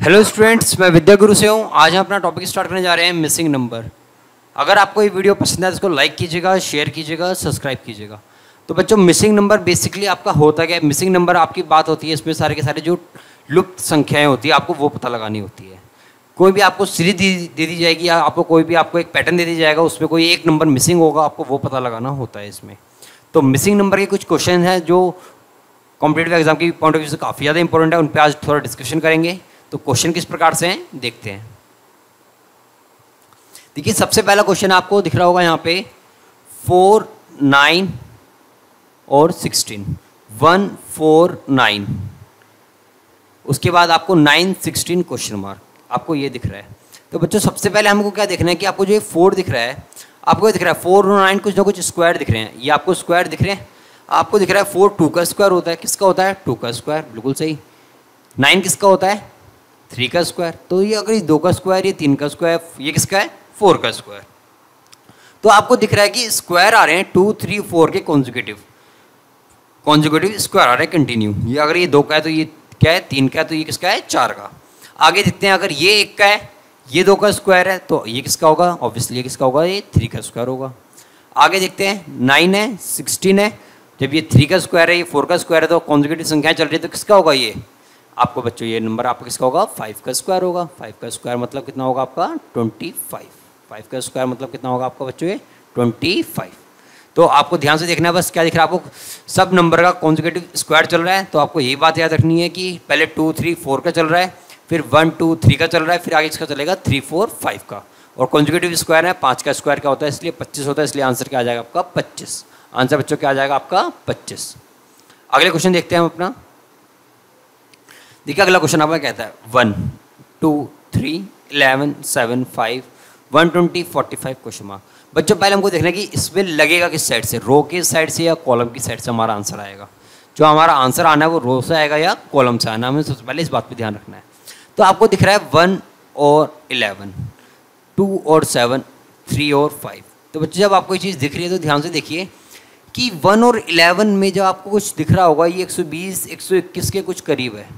Hello students, मैं विद्या गुरु से हूँ। आज हम अपना टॉपिक स्टार्ट करने जा रहे हैं मिसिंग नंबर। अगर आपको ये वीडियो पसंद है तो इसको लाइक कीजिएगा, शेयर कीजिएगा, सब्सक्राइब कीजिएगा। तो बच्चों, मिसिंग नंबर बेसिकली आपका होता क्या है? मिसिंग नंबर आपकी बात होती है, इसमें सारे के सारे जो लुप्त संख्याएँ होती है आपको वो पता लगानी होती है। कोई भी आपको सीरीज दे दी जाएगी या आपको एक पैटर्न दे दिया जाएगा, उसमें कोई एक नंबर मिसिंग होगा, आपको वो पता लगाना होता है इसमें। तो मिसिंग नंबर के कुछ क्वेश्चन हैं जो कॉम्पिटिटिव एग्जाम की पॉइंट ऑफ व्यू से काफ़ी ज़्यादा इंपॉर्टेंट है, उन पर आज थोड़ा डिस्कशन करेंगे। तो क्वेश्चन किस प्रकार से हैं देखते हैं। देखिए, सबसे पहला क्वेश्चन आपको दिख रहा होगा यहाँ पे 4, 9 और 16, 1, 4, 9। उसके बाद आपको 9, 16 क्वेश्चन मार्क आपको ये दिख रहा है। तो बच्चों, सबसे पहले हमको क्या देखना है कि आपको जो ये 4 दिख रहा है, आपको ये दिख रहा है 4 और 9 कुछ ना कुछ स्क्वायर दिख रहे हैं। ये आपको स्क्वायर दिख रहे हैं। आपको दिख रहा है 4 2 का स्क्वायर होता है। किसका होता है? 2 का स्क्वायर, बिल्कुल सही। 9 किसका होता है? 3 का स्क्वायर। तो ये अगर 2 का स्क्वायर, ये 3 का स्क्वायर, ये किसका है? 4 का स्क्वायर। तो आपको दिख रहा है कि स्क्वायर आ रहे हैं 2, 3, 4 के कॉन्जिक्यूटिव स्क्वायर आ रहे हैं कंटिन्यू। ये अगर ये 2 का है तो ये क्या है? 3 का है। तो ये किसका है? 4 का। आगे देखते हैं, अगर ये 1 का है, ये 2 का स्क्वायर है, तो ये किसका होगा? ऑब्वियसली ये किसका होगा? ये 3 का स्क्वायर होगा। आगे देखते हैं, 9 है, 16 है। जब ये 3 का स्क्वायर है, ये 4 का स्क्वायर है, तो कॉन्जिक्यूटिव संख्याएं चल रही है, तो किसका होगा? ये आपको बच्चों ये नंबर आपका किसका होगा? 5 का स्क्वायर होगा। 5 का स्क्वायर मतलब कितना होगा आपका? 25। 5 का स्क्वायर मतलब कितना होगा आपका बच्चों? ये 25। तो आपको ध्यान से देखना है, बस क्या दिख रहा है आपको? सब नंबर का कॉन्जिक्यूटिव स्क्वायर चल रहा है। तो आपको यही बात याद रखनी है कि पहले 2, 3, 4 का चल रहा है, फिर 1, 2, 3 का चल रहा है, फिर आगे इसका चलेगा 3, 4, 5 का। और कॉन्जिक्यूटिव स्क्वायर है, 5 का स्क्वायर क्या होता है? इसलिए 25 होता है, इसलिए आंसर क्या आ जाएगा आपका? 25। आंसर बच्चों क्या आ जाएगा आपका? 25। अगले क्वेश्चन देखते हैं हम अपना। देखिए, अगला क्वेश्चन आपका कहता है 1, 2, 3, 11, 7, 5, 120, 45 क्वेश्चन मार्क। बच्चों, पहले हमको देखना है कि इसमें लगेगा किस साइड से, रो की साइड से या कॉलम की साइड से हमारा आंसर आएगा। जो हमारा आंसर आना है वो रो से आएगा या कॉलम से आना है, हमें सबसे पहले इस बात पर ध्यान रखना है। तो आपको दिख रहा है 1 और 11, 2 और 7, 3 और 5। तो बच्चों, जब आपको ये चीज़ दिख रही है तो ध्यान से देखिए कि 1 और 11 में जब आपको कुछ दिख रहा होगा, ये 120, 121 के कुछ करीब है।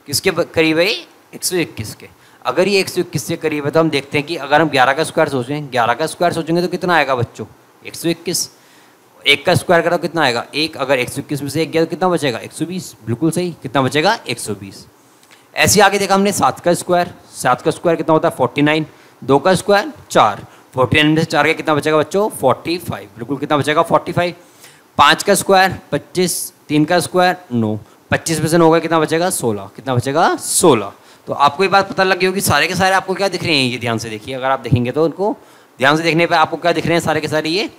किसके करीब है? 121 के। अगर ये 121 से करीब है तो हम देखते हैं कि अगर हम 11 का स्क्वायर सोचें, 11 का स्क्वायर सोचेंगे तो कितना आएगा बच्चों? 121। 1 का स्क्वायर करो कितना आएगा? 1। अगर 121 में से 1 गया तो कितना बचेगा? 120, बिल्कुल सही। कितना बचेगा? 120। ऐसे आगे देखा हमने 7 का स्क्वायर। 7 का स्क्वायर कितना होता है? 49। 2 का स्क्वायर 4। 49 में से 4 का कितना बचेगा बच्चों? 45, बिल्कुल। कितना बचेगा? 45। 5 का स्क्वायर 25। 3 का स्क्वायर 9। 25 में से 9 का कितना बचेगा? 16। कितना बचेगा? 16। तो आपको ये बात पता लग गई होगी, सारे के सारे आपको क्या दिख रहे हैं? ये ध्यान से देखिए, अगर आप देखेंगे तो उनको ध्यान से देखने पर आपको क्या दिख रहे हैं? सारे के सारे ये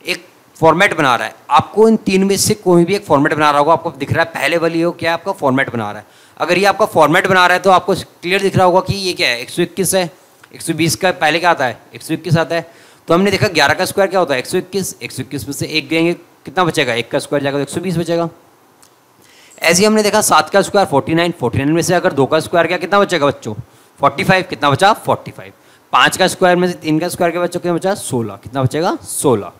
एक फॉर्मेट बना रहा है। आपको इन 3 में से कोई भी एक फॉर्मेट बना रहा होगा, आपको दिख रहा है पहले वाली हो क्या? आपका फॉर्मेट बना रहा है। अगर ये आपका फॉर्मेट बना रहा है तो आपको क्लियर दिख रहा होगा कि ये क्या है? 121 है। 120 का पहले क्या आता है? 121 आता है। तो हमने देखा 11 का स्क्वायर क्या होता है? 121। 121 में से 1 गएंगे, कितना बचेगा? 1 का स्क्वायर जाएगा तो 120 बचेगा। ऐसे ही हमने देखा 7 का स्क्वायर 49। 49 में से अगर 2 का स्क्वायर क्या, कितना बचेगा बच्चों? 45। कितना बचा? 45। 5 का स्क्वायर में से 3 का स्क्वायर के बच्चों कितना बचा? 16। कितना बचेगा? 16।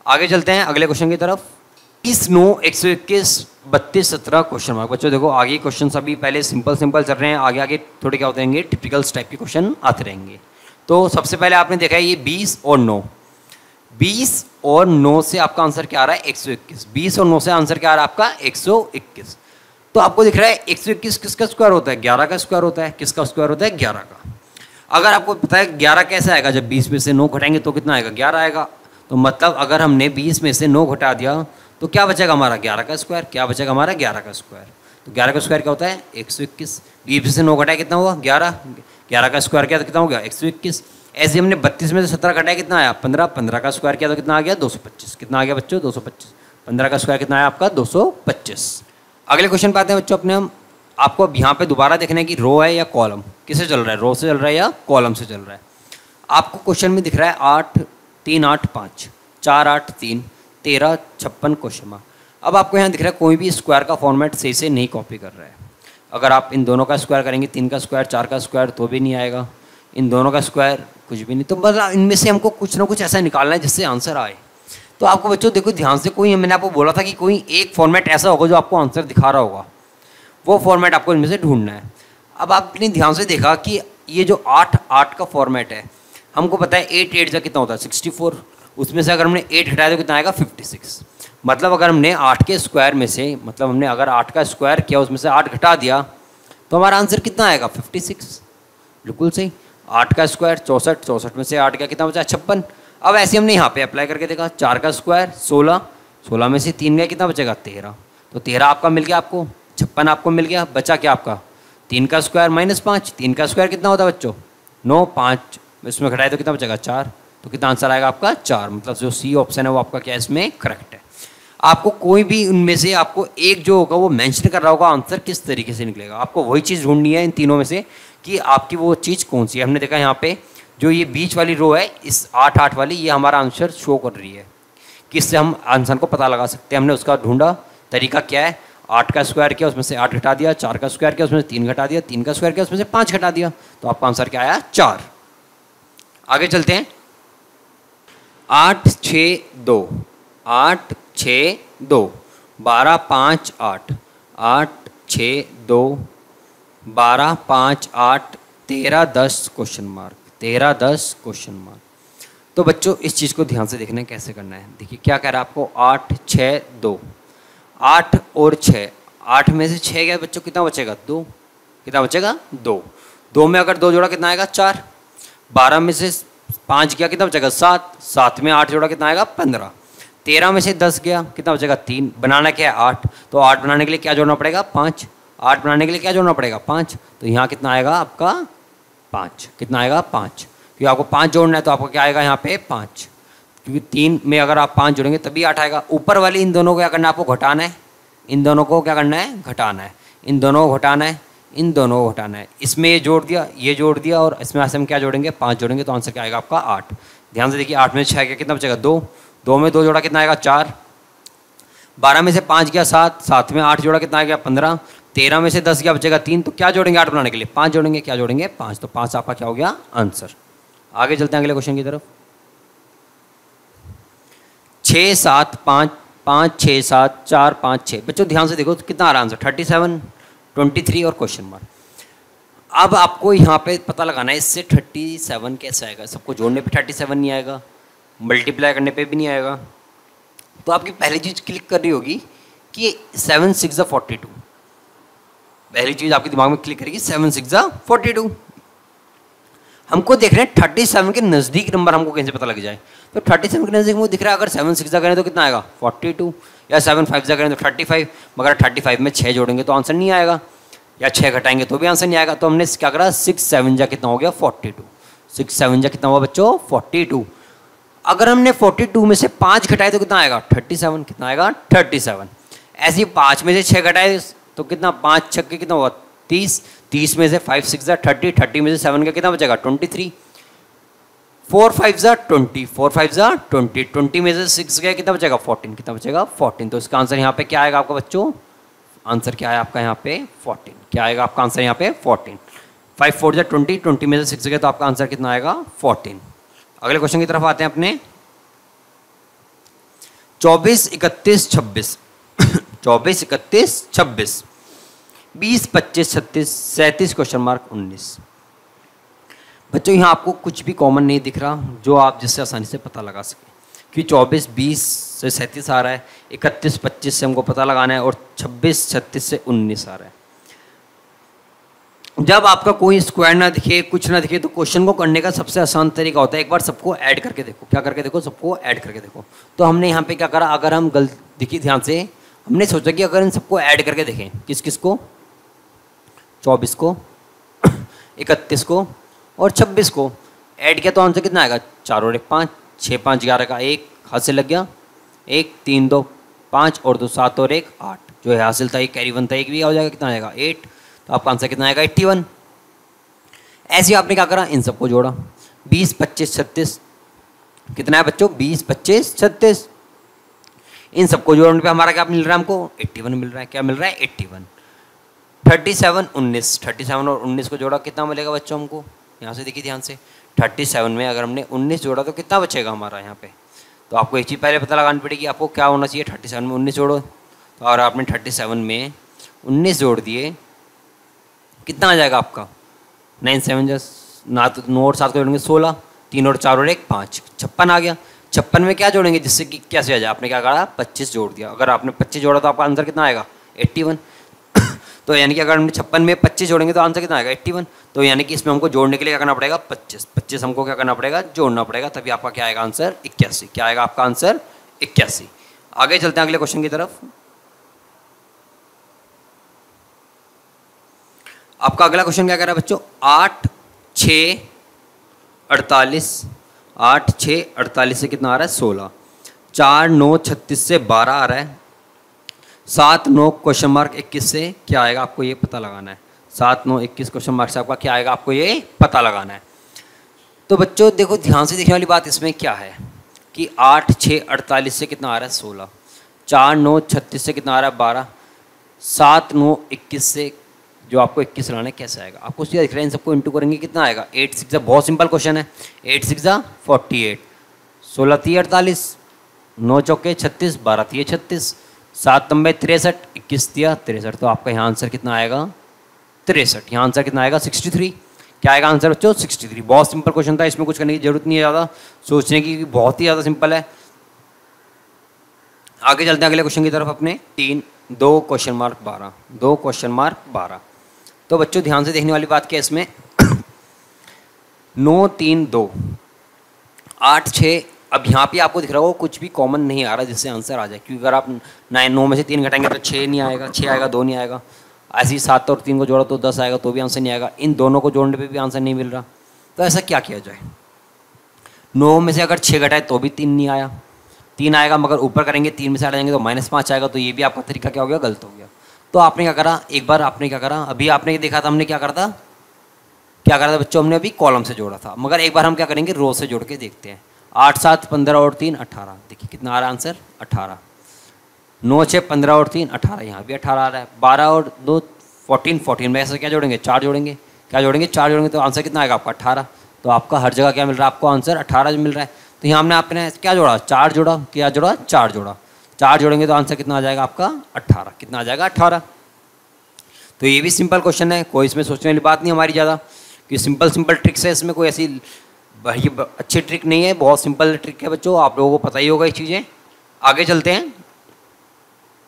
आगे चलते हैं अगले क्वेश्चन की तरफ। 30, 9, 121, 32, 17 क्वेश्चन मार्क। बच्चों देखो, आगे क्वेश्चन सभी पहले सिंपल चल रहे हैं, आगे आगे थोड़े क्या होते रहेंगे? टिपिकल टाइप के क्वेश्चन आते रहेंगे। तो सबसे पहले आपने देखा है ये 20 और 9। 20 और 9 से आपका आंसर क्या आ रहा है? 121। 20 और 9 से आंसर क्या आ रहा है आपका? 121। तो आपको दिख रहा है 121 किसका स्क्वायर होता है? 11 का स्क्वायर होता है। किसका स्क्वायर होता है? 11 का। अगर आपको पता है 11 कैसे आएगा, जब 20 में से 9 घटाएंगे तो कितना आएगा? 11 आएगा। तो मतलब अगर हमने 20 में से 9 घटा दिया तो क्या बचेगा हमारा? 11 का स्क्वायर। क्या बचेगा हमारा? 11 का स्क्वायर। तो 11 का स्क्वायर क्या होता है? 121। 20 में से 9 घटाया कितना हुआ? 11। 11 का स्क्वायर क्या? तो कितना हो गया? 121। ऐसे हमने 32 में से 17 घटाया, कितना आया? 15। 15 का स्क्वायर क्या? तो कितना आ गया? 225। कितना आ गया बच्चों? 225। 15 का स्क्वायर कितना आया आपका? 225। अगले क्वेश्चन पे आते हैं बच्चों अपने हम। आपको अब यहाँ पे दोबारा देखना है कि रो है या कॉलम, किसे चल रहा है? रो से चल रहा है या कॉलम से चल रहा है? आपको क्वेश्चन में दिख रहा है 8, 3, 8, 5, 4, 8, 3, 13, 56 क्वेश्चन मार्क। अब आपको यहाँ दिख रहा है कोई भी स्क्वायर का फॉर्मेट सही से नहीं कॉपी कर रहा है। अगर आप इन दोनों का स्क्वायर करेंगे, 3 का स्क्वायर, 4 का स्क्वायर, तो भी नहीं आएगा। इन दोनों का स्क्वायर कुछ भी नहीं। तो बस इनमें से हमको कुछ ना कुछ ऐसा निकालना है जिससे आंसर आए। तो आपको बच्चों देखो ध्यान से, कोई मैंने आपको बोला था कि कोई एक फॉर्मेट ऐसा होगा जो आपको आंसर दिखा रहा होगा, वो फॉर्मेट आपको इनमें से ढूंढना है। अब आपने ध्यान से देखा कि ये जो 8 8 का फॉर्मेट है, हमको पता है 8 8 का कितना होता है 64, उसमें से अगर हमने 8 हटाया तो कितना आएगा 56। मतलब अगर हमने 8 के स्क्वायर में से, मतलब हमने अगर 8 का स्क्वायर किया उसमें से 8 घटा दिया तो हमारा आंसर कितना आएगा 56। बिल्कुल सही। 8 का स्क्वायर 64, 64 में से 8 का कितना बचा 56। अब ऐसे हमने यहाँ पे अप्लाई करके देखा, 4 का स्क्वायर 16, 16 में से 3 गया कितना बचेगा 13, तो 13 आपका मिल गया आपको, 56 आपको मिल गया। बचा क्या आपका 3 का स्क्वायर -5, 3 का स्क्वायर कितना होता है बच्चों 9, 5 इसमें घटाए तो कितना बचेगा 4, तो कितना आंसर आएगा आपका 4। मतलब जो सी ऑप्शन है वो आपका क्या इसमें करेक्ट है। आपको कोई भी उनमें से आपको एक जो होगा वो मेंशन कर रहा होगा, आंसर किस तरीके से निकलेगा, आपको वही चीज़ ढूंढनी है इन तीनों में से कि आपकी वो चीज़ कौन सी है। हमने देखा यहाँ पे जो ये बीच वाली रो है इस 8 8 वाली, ये हमारा आंसर शो कर रही है कि इससे हम आंसर को पता लगा सकते हैं। हमने उसका ढूंढा, तरीका क्या है, 8 का स्क्वायर किया उसमें से 8 घटा दिया, 4 का स्क्वायर किया उसमें से 3 घटा दिया, 3 का स्क्वायर किया उसमें से 5 घटा दिया, तो आपका आंसर क्या आया 4। आगे चलते हैं। 8 6 2, 8 6 2, 12 5 8, 8 6 2, 12 5 8, 13 10 क्वेश्चन मार्क, 13 10 क्वेश्चन मार्क। तो बच्चों इस चीज़ को ध्यान से देखना है कैसे करना है। देखिए क्या कह रहा है आपको 8 6 2, 8 और 6, 8 में से 6 गया बच्चों कितना बचेगा 2, कितना बचेगा 2, 2 में अगर 2 जोड़ा कितना आएगा 4, 12 में से 5 गया कितना बचेगा 7, 7 में 8 जोड़ा कितना आएगा 15, 13 में से 10 गया कितना बचेगा 3, बनाना क्या है 8, तो 8 बनाने के लिए क्या जोड़ना पड़ेगा 5, 8 बनाने के लिए क्या जोड़ना पड़ेगा 5, तो यहाँ कितना आएगा आपका 5, कितना आएगा 5, क्योंकि आपको 5 जोड़ना है तो आपको क्या आएगा यहाँ पे 5, क्योंकि 3 में अगर आप 5 जोड़ेंगे तभी 8 आएगा। ऊपर वाली इन दोनों को क्या करना है आपको घटाना है, इन दोनों को क्या करना है घटाना है, इन दोनों को घटाना है, इन दोनों को घटाना है। इसमें ये जोड़ दिया, ये जोड़ दिया, और इसमें हम क्या जोड़ेंगे 5 जोड़ेंगे, तो आंसर क्या आएगा आपका 8। ध्यान से देखिए 8 में 6 गया कितना बचेगा 2, 2 में 2 जोड़ा कितना आएगा 4, 12 में से 5 गया 7, 7 में 8 जोड़ा कितना आएगा 15, 13 में से 10 गया बचेगा 3, तो क्या जोड़ेंगे 8 बनाने के लिए 5 जोड़ेंगे, क्या जोड़ेंगे 5, तो 5 आपका क्या हो गया आंसर। आगे चलते हैं अगले क्वेश्चन की तरफ। 6 7 5, 5 6 7 4 5 6, बच्चों ध्यान से देखो कितना आ रहा आंसर 37, 23 और क्वेश्चन मार्क। अब आपको यहाँ पे पता लगाना है इससे 37 कैसे आएगा, सबको जोड़ने पे 37 नहीं आएगा, मल्टीप्लाई करने पे भी नहीं आएगा। तो आपकी पहली चीज़ क्लिक कर रही होगी कि 7 6 42, पहली चीज़ आपके दिमाग में क्लिक करेगी 7 6 42। हमको देख रहे हैं 37 के नज़दीक नंबर हमको कैसे पता लग जाए, तो 37 के नज़दीक मुझे दिख रहा है अगर 7 6 करें तो कितना आएगा 42, या 7 5 करें तो 35, मगर 35 में 6 जोड़ेंगे तो आंसर नहीं आएगा, या 6 घटाएंगे तो भी आंसर नहीं आएगा। तो हमने क्या करा 6 7 जा कितना हो गया 42, 6 7 जा कितना हुआ बच्चों 42। अगर हमने 42 में से 5 घटाए तो कितना आएगा 37, कितना आएगा 37। ऐसे ही 5 में से 6 घटाए तो कितना 5 6 के कितना हुआ 30, 30 में से 5 6 30, 30 में से 7 का कितना बचेगा 23, 4 5 20, 4 5 20, 20 में से 6 गया कितना बचेगा 14, कितना बचेगा 14। तो इसका आंसर यहाँ पे क्या आएगा आपका बच्चों, आंसर क्या है आपका यहाँ पे 14, क्या आएगा आपका आंसर यहाँ पे 14। 5 4 20, 20 में से 6 गया तो आपका आंसर कितना आएगा 14। अगले क्वेश्चन की तरफ आते हैं अपने। 24 31 26, 24 31 26, 20 25 36 37 क्वेश्चन मार्क 19। बच्चों यहाँ आपको कुछ भी कॉमन नहीं दिख रहा जो आप जिससे आसानी से पता लगा सके, क्योंकि 24 20 से 37 आ रहा है, 31 25 से हमको पता लगाना है, और 26 36 से 19 आ रहा है। जब आपका कोई स्क्वायर ना दिखे, कुछ ना दिखे, तो क्वेश्चन को करने का सबसे आसान तरीका होता है एक बार सबको ऐड करके देखो। क्या करके देखो, सबको ऐड करके देखो। तो हमने यहाँ पे क्या करा, अगर हम गलत दिखी ध्यान से, हमने सोचा कि अगर इन सबको ऐड करके देखें, किस किस को 24 को 31 को और 26 को ऐड किया तो आंसर कितना आएगा 4 और 1 5, 6 5 11 का 1 हाथ से लग गया, 1 3 2 5 और 2 7 और 1 8, जो है हासिल था 1 कैरी 1 था 1 भी हो जाएगा, कितना आएगा 8। तो आपका आंसर कितना आएगा 81। ऐसे ही आपने क्या करा, इन सबको जोड़ा 20 25 36, कितना है बच्चों 20 25 36, इन सबको जोड़ने पे हमारा क्या मिल रहा है हमको 81 मिल रहा है। क्या मिल रहा है 81। 37 19, 37 और 19 को जोड़ा कितना मिलेगा बच्चों हमको, यहाँ से देखिए ध्यान से, 37 में अगर हमने 19 जोड़ा तो कितना बचेगा हमारा यहाँ पे। तो आपको एक चीज़ पहले पता लगानी पड़ेगी, आपको क्या होना चाहिए 37 में 19 जोड़ो, तो अगर आपने 37 में 19 जोड़ दिए कितना आ जाएगा आपका 9 7 जस ना तो 9 और 7 को जोड़ेंगे 16, 3 और 4 और 1 5, 56 आ गया। 56 में क्या जोड़ेंगे जिससे कि कैसे आ जाए, आपने क्या करा 25 जोड़ दिया। अगर आपने 25 जोड़ा तो आपका आंसर कितना आएगा 81। तो यानी कि अगर हमने 56 में 25 जोड़ेंगे तो आंसर कितना आएगा 81। तो यानी कि इसमें हमको जोड़ने के लिए क्या करना पड़ेगा 25 हमको क्या करना पड़ेगा जोड़ना पड़ेगा, तभी आपका क्या आएगा आंसर 81। क्या आएगा आपका आंसर 81। आगे चलते हैं अगले क्वेश्चन की तरफ। आपका अगला क्वेश्चन क्या कह रहा है बच्चों, 8 6 48, 8 6 48 से कितना आ रहा है 16, 4 9 36 से 12 आ रहा है, 7 9 क्वेश्चन मार्क 21 से क्या आएगा आपको ये पता लगाना है। 7 9 21 क्वेश्चन मार्क से आपका क्या आएगा आपको ये पता लगाना है। तो बच्चों देखो ध्यान से देखने वाली बात इसमें क्या है कि 8 6 48 से कितना आ रहा है 16, 4 9 36 से कितना आ रहा है 12, 7 9 21 से जो आपको 21 लाना है कैसे आएगा आपको सीधा दिख रहा है। इन सबको इंटू करेंगे कितना आएगा 8 6 बहुत सिंपल क्वेश्चन है, 8 6 48, 16 3 48, 9 चौके 36, 12 3 36, 7 9 63, 21 दिया 63। तो आपका यहाँ आंसर कितना आएगा 63। यहाँ आंसर कितना आएगा 63। क्या आएगा आंसर बच्चों 63। बहुत सिंपल क्वेश्चन था, इसमें कुछ करने की जरूरत नहीं है ज़्यादा सोचने की, बहुत ही ज़्यादा सिंपल है। आगे चलते हैं अगले क्वेश्चन की तरफ अपने 2 क्वेश्चन मार्क 12, 2 क्वेश्चन मार्क 12। तो बच्चों ध्यान से देखने वाली बात क्या है इसमें 9 3 2 8 6। अब यहाँ पे आपको दिख रहा होगा कुछ भी कॉमन नहीं आ रहा जिससे आंसर आ जाए, क्योंकि अगर आप 9 में से 3 घटाएंगे तो 6 नहीं आएगा, 6 आएगा 2 नहीं आएगा। ऐसे ही 7 और 3 को जोड़ा तो 10 आएगा, तो भी आंसर नहीं आएगा। इन दोनों को जोड़ने पे भी आंसर नहीं मिल रहा, तो ऐसा क्या किया जाए। 9 में से अगर 6 घटाए तो भी 3 नहीं आया, 3 आएगा मगर ऊपर करेंगे 3 में से हट जाएंगे तो -5 आएगा, तो ये भी आपका तरीका क्या हो गया गलत हो गया। तो आपने क्या करा, एक बार आपने क्या करा, अभी आपने देखा था हमने क्या करा था बच्चों, हमने अभी कॉलम से जोड़ा था, मगर एक बार हम क्या करेंगे रो से जोड़ के देखते हैं। 8 7 15 और 3 18, देखिए कितना आ रहा है आंसर 18। 9 6 15 और 3 18, यहाँ भी 18 आ रहा है। 12 और 2 14 में ऐसे क्या जोड़ेंगे 4 जोड़ेंगे, क्या जोड़ेंगे 4 जोड़ेंगे, तो आंसर कितना आएगा आपका 18। तो आपका हर जगह क्या मिल रहा है आपको आंसर 18 मिल रहा है। तो यहाँ हमने आपने क्या जोड़ा 4 जोड़ा, क्या जोड़ा 4 जोड़ा, 4 जोड़ेंगे तो आंसर कितना आ जाएगा आपका 18। कितना आ जाएगा 18। तो ये भी सिंपल क्वेश्चन है, कोई इसमें सोचने वाली बात नहीं हमारी ज़्यादा, कि सिंपल ट्रिक्स है, इसमें कोई ऐसी ये अच्छी ट्रिक नहीं है, बहुत सिंपल ट्रिक है बच्चों, आप लोगों को पता ही होगा ये चीज़ें। आगे चलते हैं,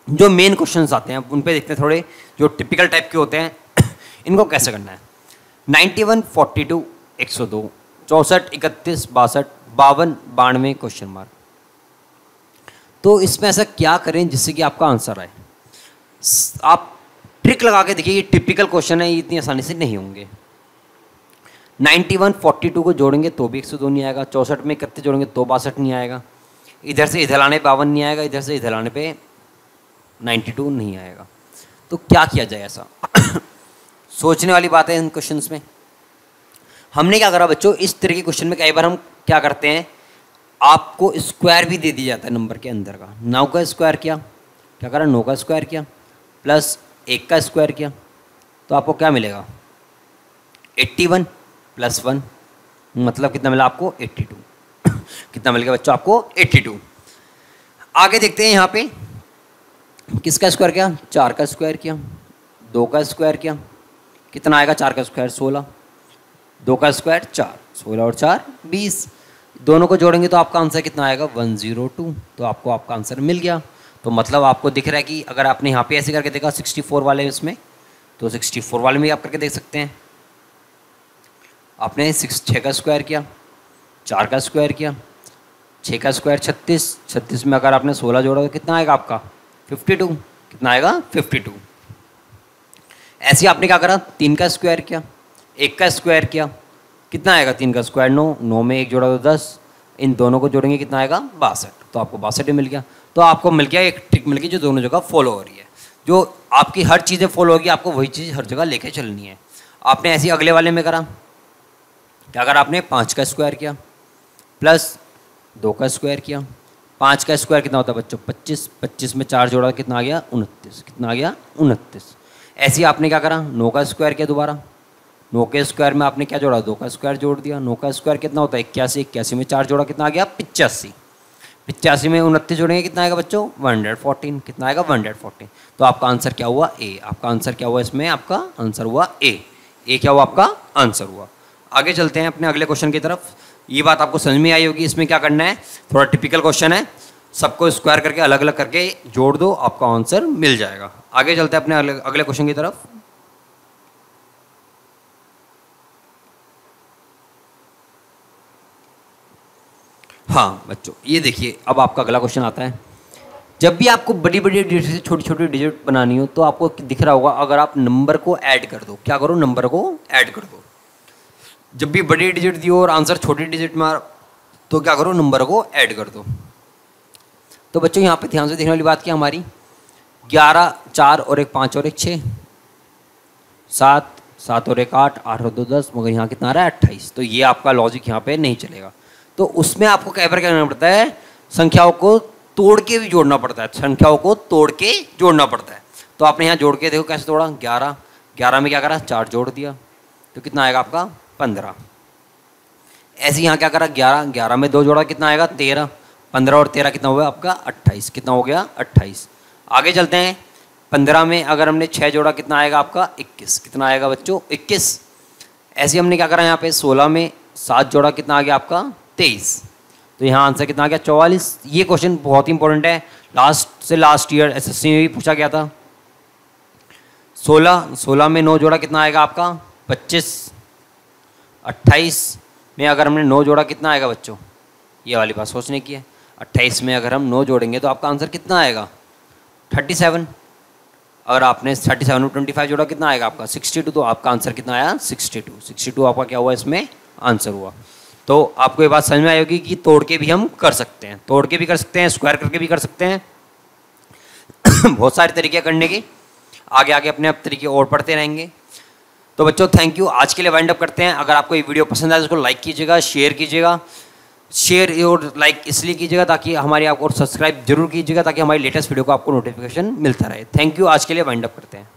जो मेन क्वेश्चंस आते हैं उन पे देखते हैं थोड़े, जो टिपिकल टाइप के होते हैं इनको कैसे करना है। 91 42 102 64 31 62 52 92 क्वेश्चन मार्क। तो इसमें ऐसा क्या करें जिससे कि आपका आंसर आए। आप ट्रिक लगा के देखिए, ये टिपिकल क्वेश्चन है, ये इतनी आसानी से नहीं होंगे। 91 42 को जोड़ेंगे तो भी 102 नहीं आएगा, 64 में 31 जोड़ेंगे तो 62 नहीं आएगा, इधर से इधर लाने पे 52 नहीं आएगा, इधर से इधर लाने पे 92 नहीं आएगा। तो क्या किया जाए ऐसा सोचने वाली बात है इन क्वेश्चंस में। हमने क्या करा बच्चों, इस तरह के क्वेश्चन में कई बार हम क्या करते हैं, आपको स्क्वायर भी दे दिया जाता है नंबर के अंदर का। 9 का स्क्वायर किया, क्या करा 9 का स्क्वायर किया प्लस 1 का स्क्वायर किया, तो आपको क्या मिलेगा 81 + 1, मतलब कितना मिला आपको 82। कितना मिल गया बच्चों आपको 82। आगे देखते हैं यहाँ पे किसका स्क्वायर किया, 4 का स्क्वायर किया, 2 का स्क्वायर किया, कितना आएगा 4 का स्क्वायर 16, 2 का स्क्वायर 4, 16 और 4 20, दोनों को जोड़ेंगे तो आपका आंसर कितना आएगा 102। तो आपको आपका आंसर मिल गया। तो मतलब आपको दिख रहा है कि अगर आपने यहाँ पे ऐसे करके देखा 64 वाले इसमें, तो 64 वाले में आप करके देख सकते हैं। आपने 6 का स्क्वायर किया, 4 का स्क्वायर किया, 6 का स्क्वायर 36, 36 में अगर आपने 16 जोड़ा तो कितना आएगा आपका 52। कितना आएगा 52। ऐसे आपने क्या करा 3 का स्क्वायर किया, 1 का स्क्वायर किया, कितना आएगा 3 का स्क्वायर 9, 9 में 1 जोड़ा तो 10, इन दोनों को जोड़ेंगे कितना आएगा 62। तो आपको 62 मिल गया। तो आपको मिल गया एक ट्रिक मिल गई जो दोनों जगह फॉलो हो रही है, जो आपकी हर चीज़ें फॉलो होगी, आपको वही चीज़ हर जगह लेके चलनी है। आपने ऐसे ही अगले वाले में करा, क्या करा आपने 5 का स्क्वायर किया प्लस 2 का स्क्वायर किया, 5 का स्क्वायर कितना होता है बच्चों 25, 25 में 4 जोड़ा कितना आ गया 29, कितना आ गया 29। ऐसे ही आपने क्या करा 9 का स्क्वायर किया, दोबारा 9 के स्क्वायर में आपने क्या जोड़ा 2 का स्क्वायर जोड़ दिया, 9 का स्क्वायर कितना होता है 81, 81 में 4 जोड़ा कितना आ गया 85, 85 में 29 जोड़ेंगे कितना आएगा बच्चों 114, कितना आएगा 114। तो आपका आंसर क्या हुआ ए, आपका आंसर क्या हुआ इसमें, आपका आंसर हुआ ए क्या हुआ आपका आंसर हुआ। आगे चलते हैं अपने अगले क्वेश्चन की तरफ। ये बात आपको समझ में आई होगी, इसमें क्या करना है, थोड़ा टिपिकल क्वेश्चन है, सबको स्क्वायर करके अलग अलग करके जोड़ दो, आपका आंसर मिल जाएगा। आगे चलते हैं अपने अगले क्वेश्चन की तरफ। हाँ बच्चों ये देखिए, अब आपका अगला क्वेश्चन आता है। जब भी आपको बड़ी बड़ी डिजिट से छोटी छोटी डिजिट बनानी हो तो आपको दिख रहा होगा, अगर आप नंबर को ऐड कर दो, क्या करो, नंबर को ऐड कर दो। जब भी बड़ी डिजिट दियो और आंसर छोटी डिजिट में तो क्या करो, नंबर को ऐड कर दो। तो बच्चों यहाँ पे ध्यान से देखने वाली बात क्या हमारी, 11 4 और 1 5 और 1 6, 7 7 और 1 8 8 और 2 10, मगर यहाँ कितना आ रहा है 28। तो ये आपका लॉजिक यहाँ पे नहीं चलेगा। तो उसमें आपको क्या करना पड़ता है, संख्याओं को तोड़ के भी जोड़ना पड़ता है, संख्याओं को तोड़ के जोड़ना पड़ता है। तो आपने यहाँ जोड़ के देखो कैसे तोड़ा, 11 में क्या करा 4 जोड़ दिया तो कितना आएगा आपका 15। ऐसे यहाँ क्या करा 11 में 2 जोड़ा कितना आएगा 13, 15 और 13 कितना हुआ आपका 28, कितना हो गया 28। आगे चलते हैं, 15 में अगर हमने 6 जोड़ा कितना आएगा आपका 21, कितना आएगा बच्चों 21। ऐसे हमने क्या करा यहाँ पे 16 में 7 जोड़ा कितना आ गया आपका 23, तो यहाँ आंसर कितना आ गया 44। ये क्वेश्चन बहुत ही इंपॉर्टेंट है, लास्ट ईयर एसएससी में भी पूछा गया था। 16 में 9 जोड़ा कितना आएगा आपका 25, 28 में अगर हमने 9 जोड़ा कितना आएगा बच्चों, ये वाली बात सोचने की है। 28 में अगर हम 9 जोड़ेंगे तो आपका आंसर कितना आएगा 37। अगर आपने 37 में 25 जोड़ा कितना आएगा आपका 62, तो आपका आंसर कितना आया 62 आपका क्या हुआ इसमें आंसर हुआ। तो आपको ये बात समझ में आई होगी कि तोड़ के भी हम कर सकते हैं, तोड़ के भी कर सकते हैं, स्क्वायर करके भी कर सकते हैं बहुत सारे तरीके करने के, आगे आगे अपने आप तरीके और पढ़ते रहेंगे। तो बच्चों थैंक यू, आज के लिए वाइंड अप करते हैं। अगर आपको ये वीडियो पसंद आए तो उसको लाइक कीजिएगा, शेयर कीजिएगा। शेयर और लाइक इसलिए कीजिएगा ताकि हमारी आपको, और सब्सक्राइब जरूर कीजिएगा ताकि हमारी लेटेस्ट वीडियो को आपको नोटिफिकेशन मिलता रहे। थैंक यू, आज के लिए वाइंड अप करते हैं।